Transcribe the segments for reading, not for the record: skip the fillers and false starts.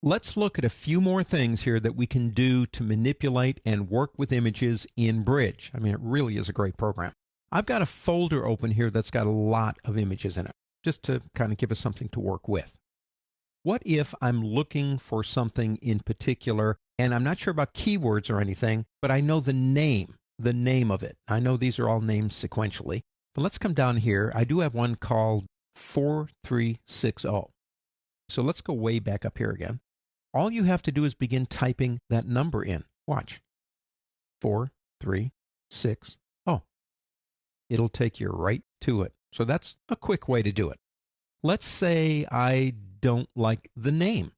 Let's look at a few more things here that we can do to manipulate and work with images in Bridge. I mean, it really is a great program. I've got a folder open here that's got a lot of images in it, just to kind of give us something to work with. What if I'm looking for something in particular, and I'm not sure about keywords or anything, but I know the name of it. I know these are all named sequentially. But let's come down here. I do have one called 4360. So let's go way back up here again. All you have to do is begin typing that number in. Watch. 4360. It'll take you right to it. So that's a quick way to do it. Let's say I don't like the name.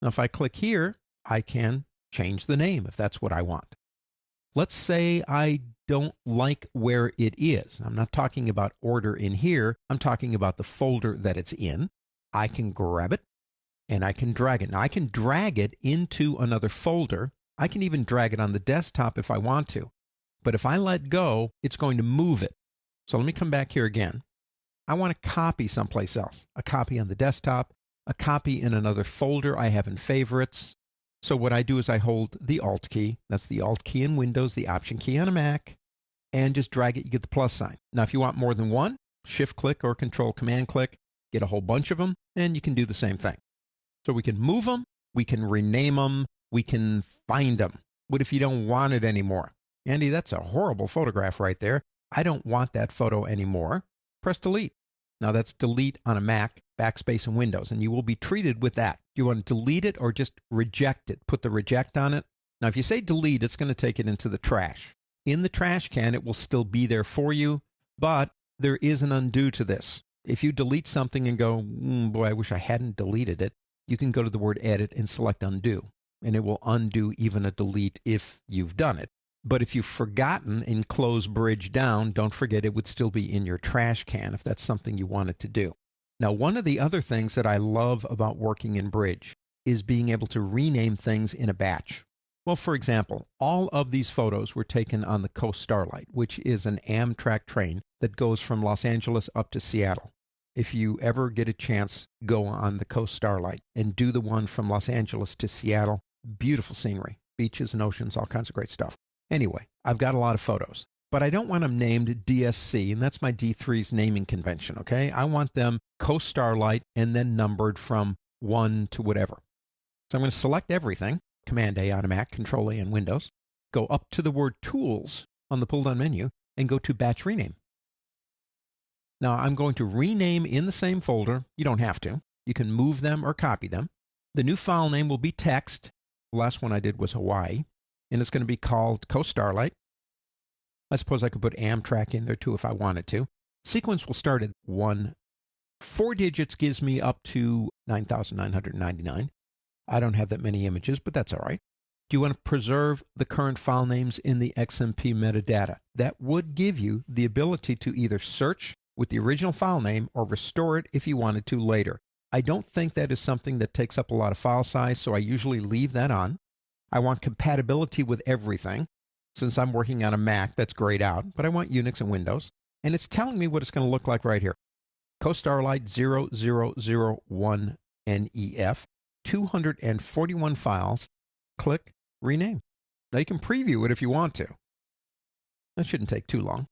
Now, if I click here, I can change the name if that's what I want. Let's say I don't like where it is. I'm not talking about order in here. I'm talking about the folder that it's in. I can grab it and I can drag it. Now, I can drag it into another folder. I can even drag it on the desktop if I want to. But if I let go, it's going to move it. So let me come back here again. I want to copy someplace else. A copy on the desktop, a copy in another folder I have in favorites. So what I do is I hold the Alt key. That's the Alt key in Windows, the Option key on a Mac, and just drag it. You get the plus sign. Now, if you want more than one, Shift click or Control Command click, get a whole bunch of them, and you can do the same thing. So we can move them, we can rename them, we can find them. What if you don't want it anymore? Andy, that's a horrible photograph right there. I don't want that photo anymore. Press delete. Now that's delete on a Mac, backspace in Windows, and you will be treated with that. Do you want to delete it or just reject it? Put the reject on it. Now if you say delete, it's going to take it into the trash. In the trash can, it will still be there for you, but there is an undo to this. If you delete something and go, boy, I wish I hadn't deleted it, you can go to the word edit and select undo, and it will undo even a delete if you've done it. But if you've forgotten and close Bridge down, don't forget it would still be in your trash can if that's something you wanted to do. Now, one of the other things that I love about working in Bridge is being able to rename things in a batch. Well, for example, all of these photos were taken on the Coast Starlight, which is an Amtrak train that goes from Los Angeles up to Seattle. If you ever get a chance, go on the Coast Starlight and do the one from Los Angeles to Seattle. Beautiful scenery, beaches and oceans, all kinds of great stuff. Anyway, I've got a lot of photos, but I don't want them named DSC, and that's my D3's naming convention, okay? I want them Coast Starlight and then numbered from 1 to whatever. So I'm going to select everything, Command A on a Mac, Control A on Windows, go up to the word Tools on the pull-down menu, and go to Batch Rename. Now, I'm going to rename in the same folder. You don't have to. You can move them or copy them. The new file name will be text. The last one I did was Hawaii. And it's going to be called Coast Starlight. I suppose I could put Amtrak in there too if I wanted to. Sequence will start at 1. 4 digits gives me up to 9,999. I don't have that many images, but that's all right. Do you want to preserve the current file names in the XMP metadata? That would give you the ability to either search with the original file name or restore it if you wanted to later. I don't think that is something that takes up a lot of file size, so I usually leave that on. I want compatibility with everything. Since I'm working on a Mac, that's grayed out, but I want Unix and Windows. And it's telling me what it's going to look like right here. Coast Starlight 0001 NEF, 241 files. Click Rename. Now you can preview it if you want to. That shouldn't take too long.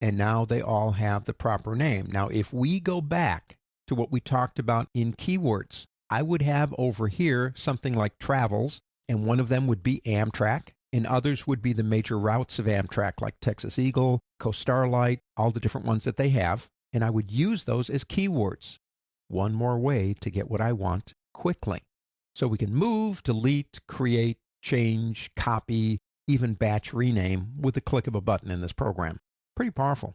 And now they all have the proper name. Now if we go back to what we talked about in keywords, I would have over here something like travels, and one of them would be Amtrak, and others would be the major routes of Amtrak, like Texas Eagle, Coast Starlight, all the different ones that they have, and I would use those as keywords. One more way to get what I want quickly. So we can move, delete, create, change, copy, even batch rename with the click of a button in this program. Pretty powerful.